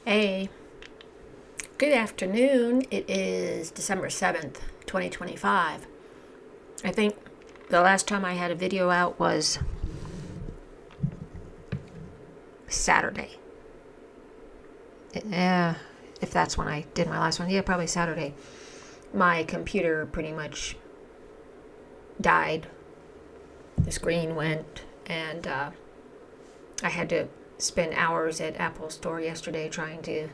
Hey, good afternoon. It is December 7th, 2025. I think the last time I had a video out was Saturday. Yeah, if that's when I did my last one. Yeah, probably Saturday. My computer pretty much died. The screen went, and I had to spend hours at Apple Store yesterday trying to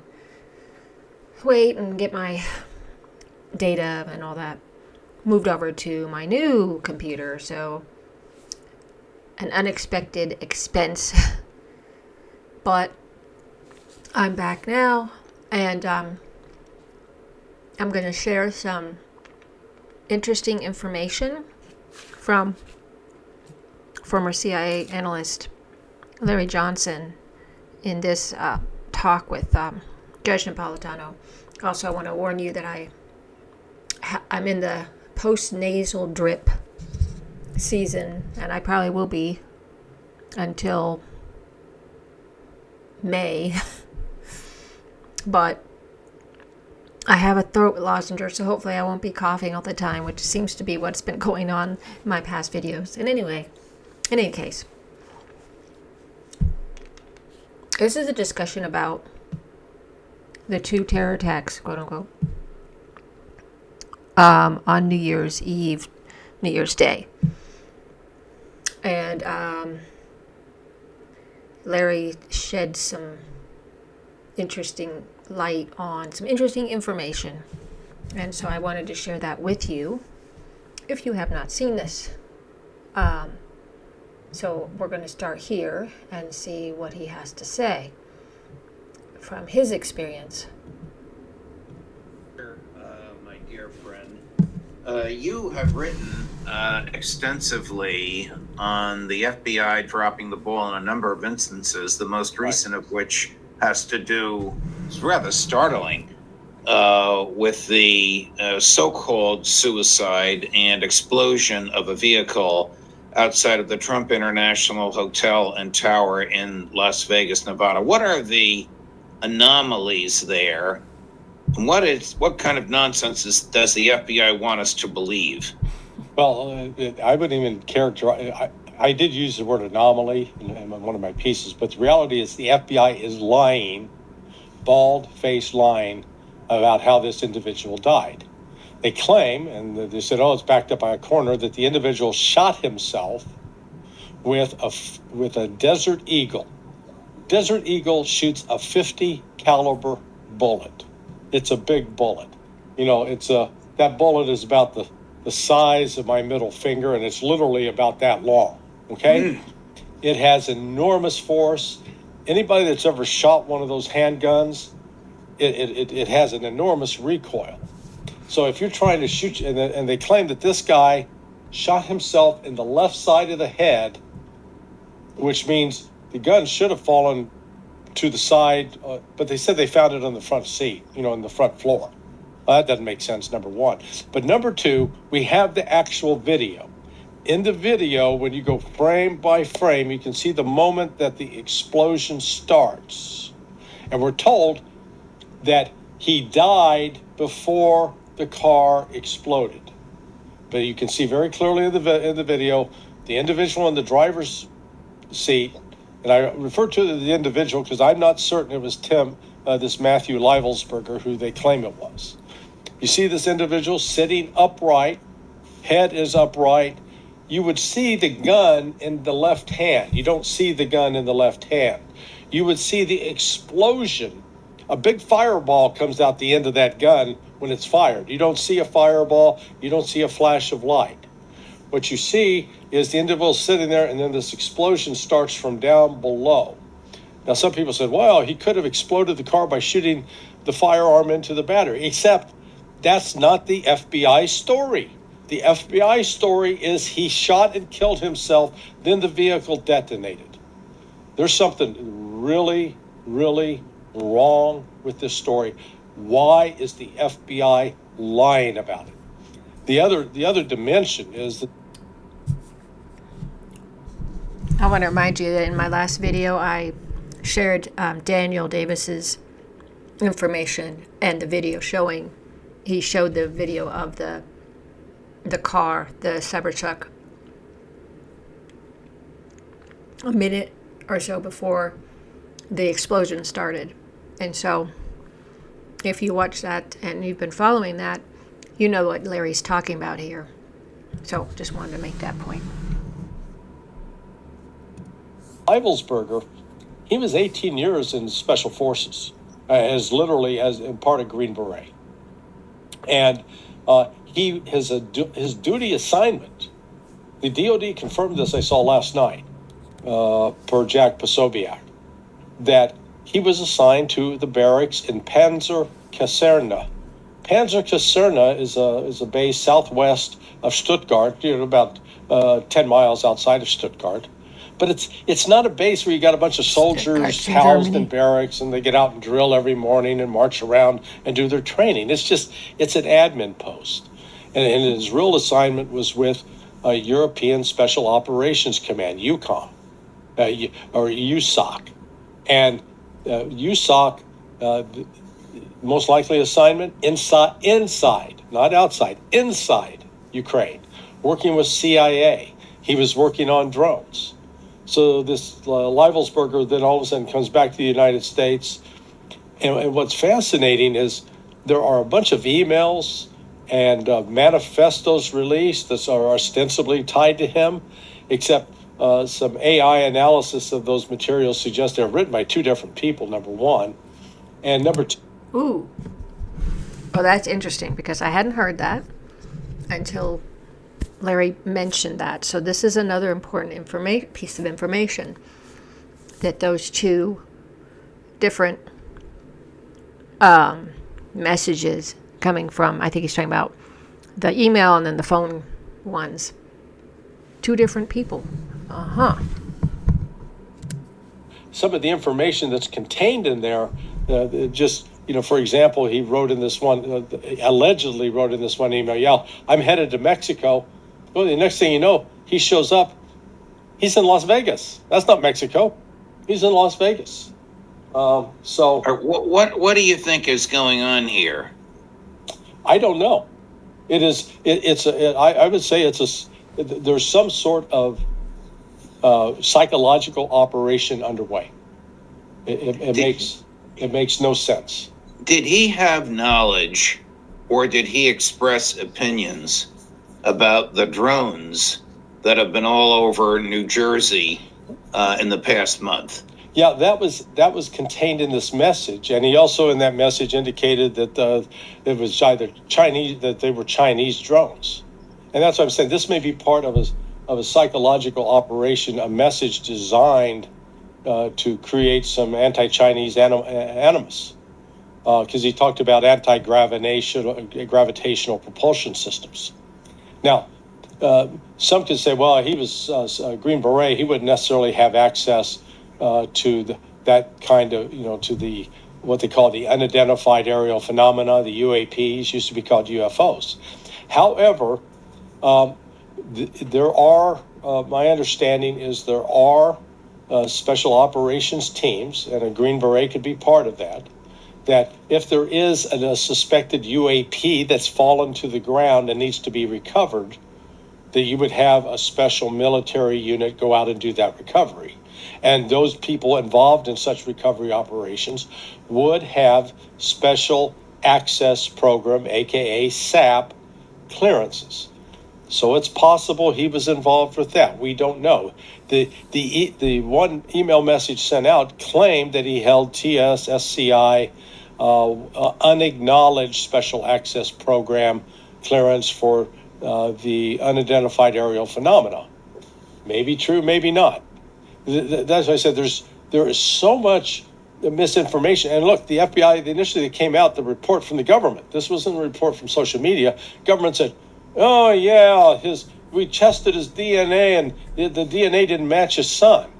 wait and get my data and all that moved over to my new computer. So an unexpected expense, but I'm back now, and I'm going to share some interesting information from former CIA analyst Larry Johnson in this talk with Judge Napolitano. Also, I want to warn you that I'm in the post-nasal drip season, and I probably will be until May. But I have a throat lozenge, so hopefully I won't be coughing all the time, which seems to be what's been going on in my past videos. And anyway, in any case, this is a discussion about the two terror attacks, quote unquote, on New Year's Eve, New Year's Day. And Larry shed some interesting light on some interesting information. And so I wanted to share that with you if you have not seen this. So we're going to start here and see what he has to say from his experience. My dear friend, you have written extensively on the FBI dropping the ball in a number of instances, the most recent of which has to do, it's rather startling, with the so-called suicide and explosion of a vehicle outside of the Trump International Hotel and Tower in Las Vegas, Nevada. What are the anomalies there? And what kind of nonsense does the FBI want us to believe? Well, I wouldn't even characterize. I did use the word anomaly in one of my pieces, but the reality is the FBI is lying, bald-faced lying, about how this individual died. They claim, and they said, it's backed up by a coroner, that the individual shot himself with a Desert Eagle. Desert Eagle shoots a 50 caliber bullet. It's a big bullet. That bullet is about the size of my middle finger, and it's literally about that long. Okay? It has enormous force. Anybody that's ever shot one of those handguns, it has an enormous recoil. So if you're trying to shoot, and they claim that this guy shot himself in the left side of the head, which means the gun should have fallen to the side, but they said they found it on the front seat, in the front floor. Well, that doesn't make sense, number one. But number two, we have the actual video. In the video, when you go frame by frame, you can see the moment that the explosion starts. And we're told that he died before the car exploded. But you can see very clearly in the video, the individual in the driver's seat, and I refer to the individual because I'm not certain it was this Matthew Leivelsberger, who they claim it was. You see this individual sitting upright, head is upright. You would see the gun in the left hand. You don't see the gun in the left hand. You would see the explosion. A big fireball comes out the end of that gun when it's fired. You don't see a fireball. You don't see a flash of light. What you see is the individual sitting there, and then this explosion starts from down below. Now, some people said, well, he could have exploded the car by shooting the firearm into the battery, except that's not the FBI story. The FBI story is he shot and killed himself, then the vehicle detonated. There's something really, really wrong with this story. Why is the FBI lying about it? The other dimension is that I want to remind you that in my last video, I shared Daniel Davis's information and the video showing. He showed the video of the car, the Cybertruck, a minute or so before the explosion started. And so if you watch that and you've been following that, you know what Larry's talking about here. So just wanted to make that point. Leibelsberger, he was 18 years in Special Forces, as part of Green Beret. And his duty assignment, the DOD confirmed this, I saw last night, per Jack Posobiec, that he was assigned to the barracks in Panzer Kaserne. Panzer Kaserne is a base southwest of Stuttgart, about 10 miles outside of Stuttgart. But it's not a base where you got a bunch of soldiers housed in barracks and they get out and drill every morning and march around and do their training. It's an admin post. And his real assignment was with European Special Operations Command, EUCOM, or USOC. And USOC, most likely assignment, inside, not outside, inside Ukraine, working with CIA. He was working on drones. So this Leibelsberger then all of a sudden comes back to the United States. And what's fascinating is there are a bunch of emails and manifestos released that are ostensibly tied to him, except some AI analysis of those materials suggests they're written by two different people, number one. And number two. Ooh. Well, that's interesting because I hadn't heard that until Larry mentioned that. So this is another important piece of information, that those two different messages coming from, I think he's talking about the email and then the phone ones, two different people. Some of the information that's contained in there, for example, he wrote in this one, allegedly wrote in this one email, yeah, I'm headed to Mexico. Well, the next thing you know, he shows up. He's in Las Vegas. That's not Mexico. He's in Las Vegas. So what do you think is going on here? I don't know. I would say there's some sort of psychological operation underway. It makes no sense. Did he have knowledge, or did he express opinions about the drones that have been all over New Jersey in the past month? Yeah, that was contained in this message, and he also in that message indicated that it was either Chinese, that they were Chinese drones, and that's what I'm saying. This may be part of a psychological operation, a message designed to create some anti-Chinese animus, because he talked about anti-gravitational propulsion systems. Now, some could say, well, he was a Green Beret. He wouldn't necessarily have access to that kind of, to the what they call the unidentified aerial phenomena, the UAPs, used to be called UFOs. However, there are, my understanding is there are special operations teams, and a Green Beret could be part of that if there is a suspected UAP that's fallen to the ground and needs to be recovered, that you would have a special military unit go out and do that recovery. And those people involved in such recovery operations would have special access program, aka SAP, clearances. So it's possible he was involved with that. We don't know. The one email message sent out claimed that he held TSSCI, unacknowledged special access program clearance for the unidentified aerial phenomena. Maybe true, maybe not. That's why I said there is so much misinformation. And look, the FBI, initially they came out, the report from the government. This wasn't a report from social media. Government said, oh yeah, we tested his DNA and the DNA didn't match his son.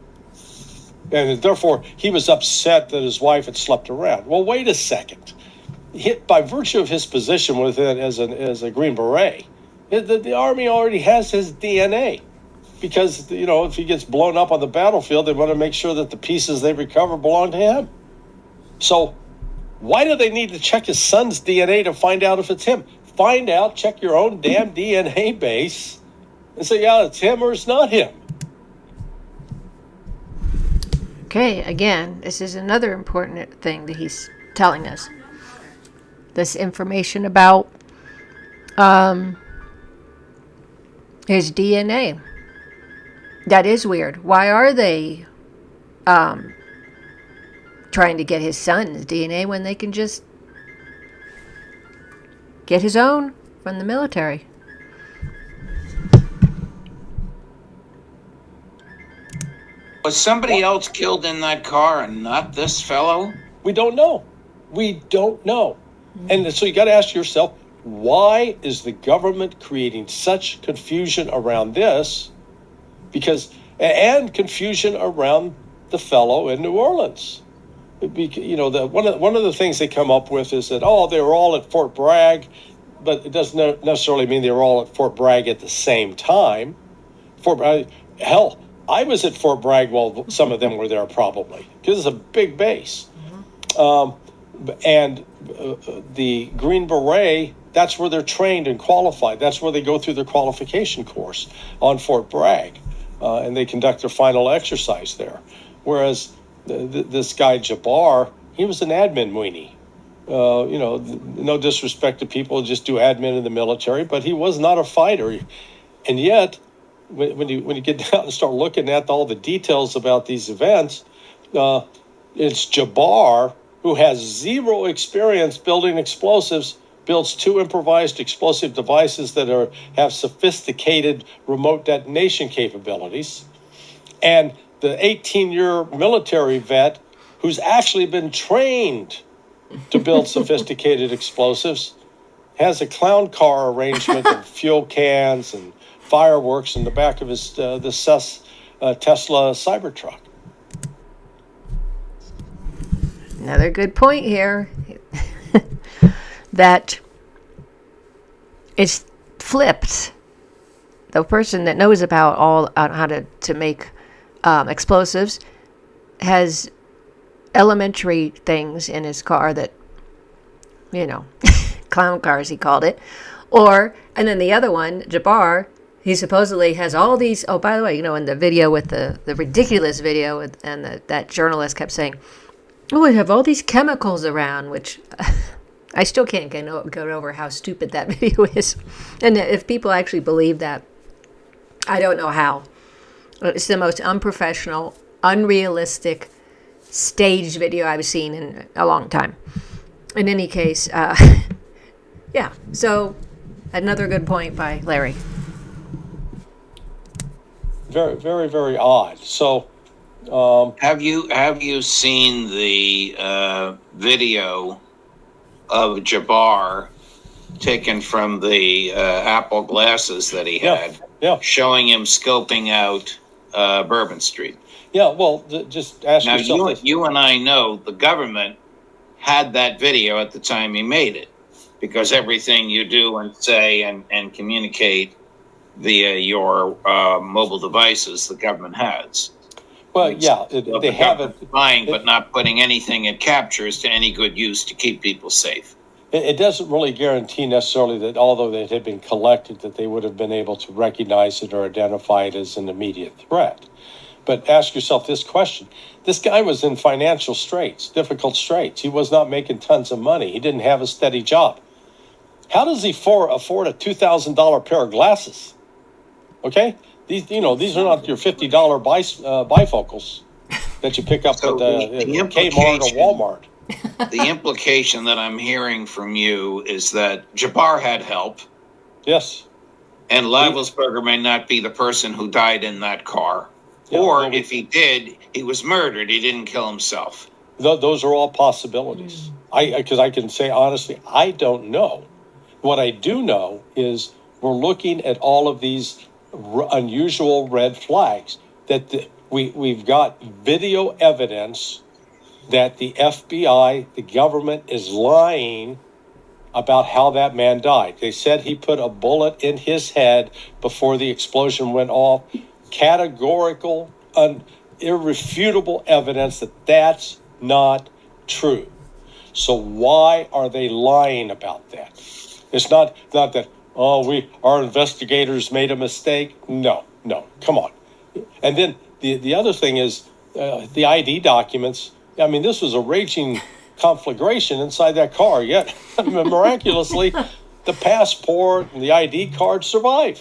And therefore, he was upset that his wife had slept around. Well, wait a second. By virtue of his position with it as a Green Beret, the Army already has his DNA. Because, if he gets blown up on the battlefield, they want to make sure that the pieces they recover belong to him. So Why do they need to check his son's DNA to find out if it's him? Find out, check your own damn DNA base and say, yeah, it's him or it's not him. Okay, again, this is another important thing that he's telling us. This information about his DNA. That is weird. Why are they trying to get his son's DNA when they can just get his own from the military? Was somebody else killed in that car and not this fellow? We don't know. We don't know. And so you got to ask yourself, why is the government creating such confusion around this? And confusion around the fellow in New Orleans. One of the things they come up with is that, they were all at Fort Bragg, but it doesn't necessarily mean they were all at Fort Bragg at the same time. Hell, I was at Fort Bragg while some of them were there probably, because it's a big base. And the Green Beret, that's where they're trained and qualified. That's where they go through their qualification course on Fort Bragg, and they conduct their final exercise there. Whereas this guy Jabbar, he was an admin weenie. No disrespect to people who just do admin in the military, but he was not a fighter. And yet, when you get down and start looking at all the details about these events, it's Jabbar, who has zero experience building explosives, builds 2 improvised explosive devices that have sophisticated remote detonation capabilities, and the 18-year military vet who's actually been trained to build sophisticated explosives has a clown car arrangement of fuel cans and fireworks in the back of his Tesla Cybertruck. Another good point here. That it's flipped. The person that knows about all on how to make explosives has elementary things in his car that, clown cars he called it. And then the other one, Jabbar, he supposedly has all these, by the way, in the video with the ridiculous video, and that journalist kept saying, I have all these chemicals around, which I still can't get over how stupid that video is. And if people actually believe that, I don't know how. It's the most unprofessional, unrealistic, staged video I've seen in a long time. In any case, yeah. So another good point by Larry. Very, very, very odd. So, have you seen the video of Jabbar taken from the Apple glasses that he had, showing him scoping out Bourbon Street? Yeah, well, just ask now, yourself. Now, you and I know the government had that video at the time he made it, because everything you do and say and communicate via your mobile devices, the government has. Well, yeah, they haven't buying, but not putting anything it captures to any good use to keep people safe. It doesn't really guarantee necessarily that, although it had been collected, that they would have been able to recognize it or identify it as an immediate threat. But ask yourself this question. This guy was in financial straits, difficult straits. He was not making tons of money. He didn't have a steady job. How does he afford a $2,000 pair of glasses? Okay? These are not your $50 bifocals that you pick up at Kmart or Walmart. The implication that I'm hearing from you is that Jabbar had help. Yes. And Lavelsberger may not be the person who died in that car. Or if he did, he was murdered. He didn't kill himself. Those are all possibilities. Because I can say honestly, I don't know. What I do know is we're looking at all of these unusual red flags. That we've got video evidence that the FBI, the government, is lying about how that man died. They said he put a bullet in his head before the explosion went off. Categorical, irrefutable evidence that that's not true. So why are they lying about that? It's not that, our investigators made a mistake. No, come on. And then the other thing is the ID documents. I mean, this was a raging conflagration inside that car, yet miraculously, the passport and the ID card survive.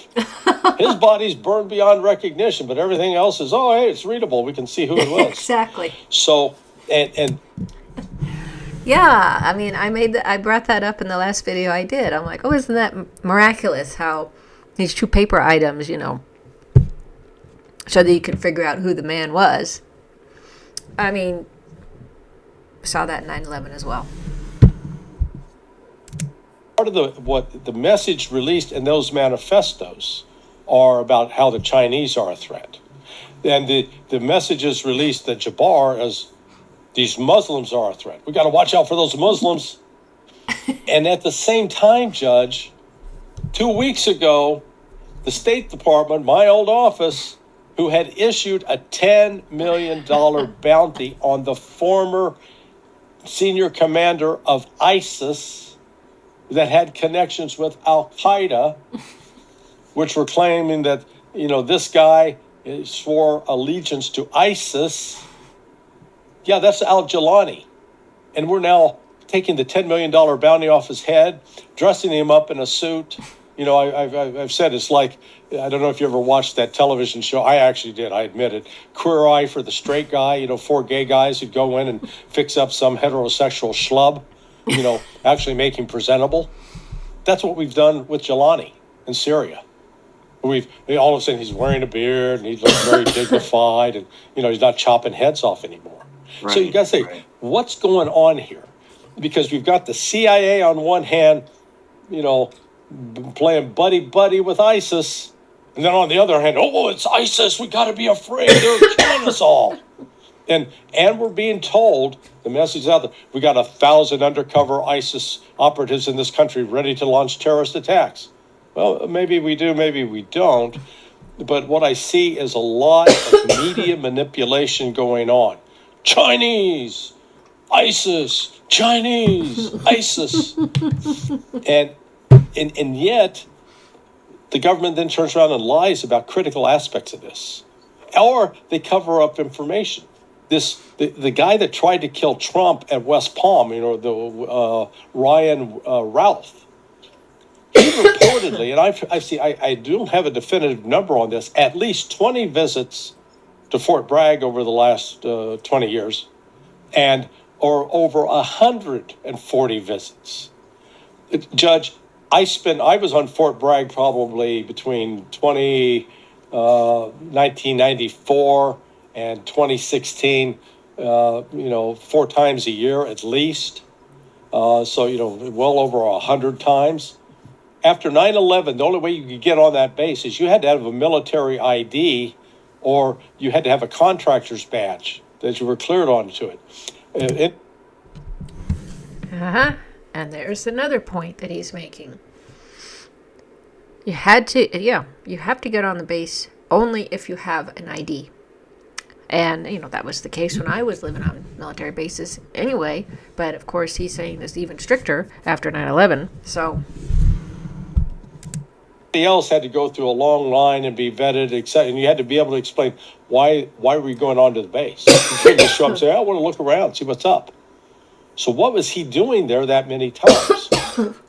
His body's burned beyond recognition, but everything else is, hey, it's readable. We can see who it was. Exactly. So, and yeah, I mean, I brought that up in the last video I did. I'm like, oh, isn't that miraculous how these two paper items, so that you can figure out who the man was. I mean, saw that in 9/11 as well. part of what the message released in those manifestos are about how the Chinese are a threat. And the messages released at Jabbar as these Muslims are a threat. We got to watch out for those Muslims. And at the same time, Judge, 2 weeks ago, the State Department, my old office, who had issued a $10 million bounty on the former senior commander of ISIS that had connections with Al-Qaeda, which were claiming that, this guy swore allegiance to ISIS. Yeah, that's Al-Jilani. And we're now taking the $10 million bounty off his head, dressing him up in a suit. I've said it's like, I don't know if you ever watched that television show. I actually did, I admit it. Queer Eye for the Straight Guy, 4 gay guys who'd go in and fix up some heterosexual schlub, actually make him presentable. That's what we've done with Jelani in Syria. All of a sudden he's wearing a beard and he looks very dignified and, he's not chopping heads off anymore. Right, so you got to say, what's going on here? Because we've got the CIA on one hand, playing buddy with ISIS. And then on the other hand, it's ISIS. We got to be afraid. They're killing us all. And we're being told, the message is out there, we got 1,000 undercover ISIS operatives in this country ready to launch terrorist attacks. Well, maybe we do, maybe we don't. But what I see is a lot of media manipulation going on. Chinese, ISIS, Chinese, ISIS. And yet, the government then turns around and lies about critical aspects of this. Or they cover up information. The guy that tried to kill Trump at West Palm, Ryan Ralph, he reportedly, and I don't have a definitive number on this, at least 20 visits to Fort Bragg over the last 20 years, or over 140 visits. Judge, I was on Fort Bragg probably between 1994 and 2016, 4 times a year at least. So, well over 100 times. After 9/11, the only way you could get on that base is you had to have a military ID or you had to have a contractor's badge that you were cleared onto it. And there's another point that he's making. You have to get on the base only if you have an ID. And, that was the case when I was living on military bases anyway. But, of course, he's saying it's even stricter after 9/11. So else had to go through a long line and be vetted, etc. And you had to be able to explain why were we going on to the base. You couldn't just show up and say, I want to look around, see what's up. So what was he doing there that many times?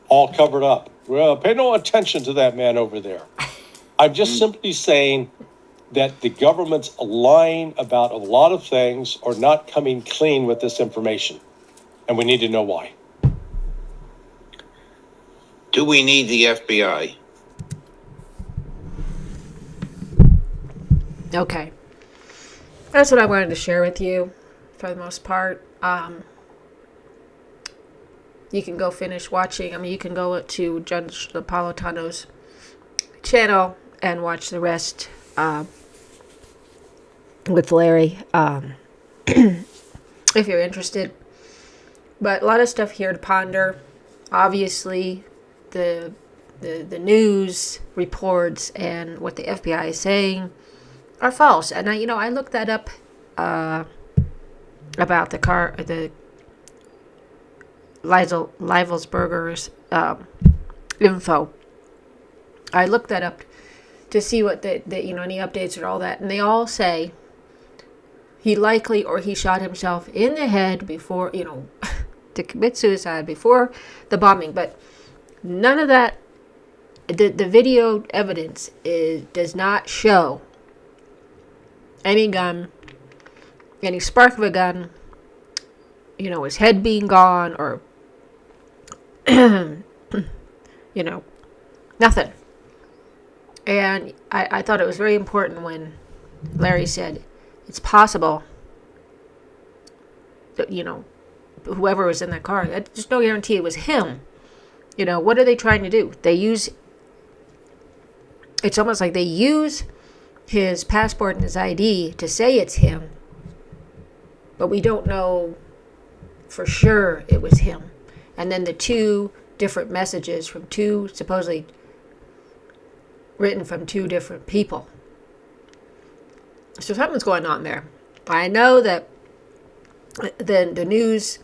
All covered up. Well, pay no attention to that man over there. I'm just simply saying that the government's lying about a lot of things or not coming clean with this information. And we need to know why. Do we need the FBI? Okay. That's what I wanted to share with you for the most part. You can go finish watching. You can go to Judge Napolitano's channel and watch the rest with Larry if you're interested. But a lot of stuff here to ponder. Obviously, the news reports and what the FBI is saying are false. And I looked that up about the Livelsberger's info. I looked that up to see what any updates and all that, and they all say he likely or he shot himself in the head before, to commit suicide before the bombing. But none of that, the video evidence does not show any gun, any spark of a gun, his head being gone, or, nothing. And I thought it was very important when Larry said it's possible that, whoever was in that car, there's no guarantee it was him. What are they trying to do? It's almost like they use his passport and his ID to say it's him, but we don't know for sure it was him. And then the two different messages from supposedly written from two different people. So something's going on there. I know that the news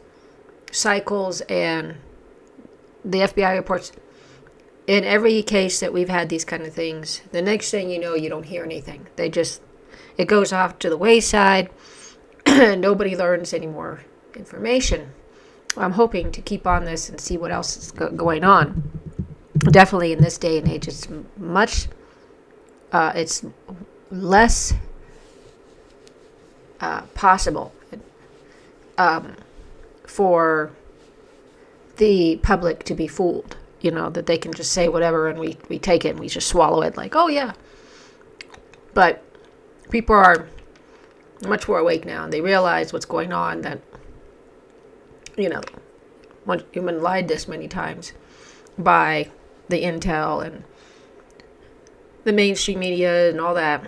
cycles and the FBI reports, in every case that we've had these kind of things, the next thing you know, you don't hear anything. It goes off to the wayside, and nobody learns any more information. I'm hoping to keep on this and see what else is going on. Definitely in this day and age, it's less possible for the public to be fooled. That they can just say whatever and we take it and we just swallow it like, oh yeah. But people are much more awake now, and they realize what's going on, that, once you've been lied this many times by the intel and the mainstream media and all that,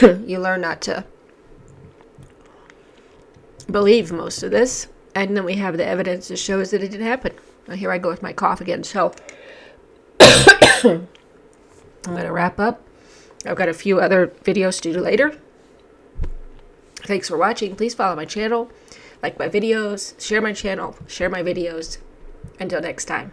you learn not to believe most of this. And then we have the evidence that shows that it didn't happen. Now here I go with my cough again. So I'm going to wrap up. I've got a few other videos to do later. Thanks for watching. Please follow my channel, like my videos, share my channel, share my videos. Until next time.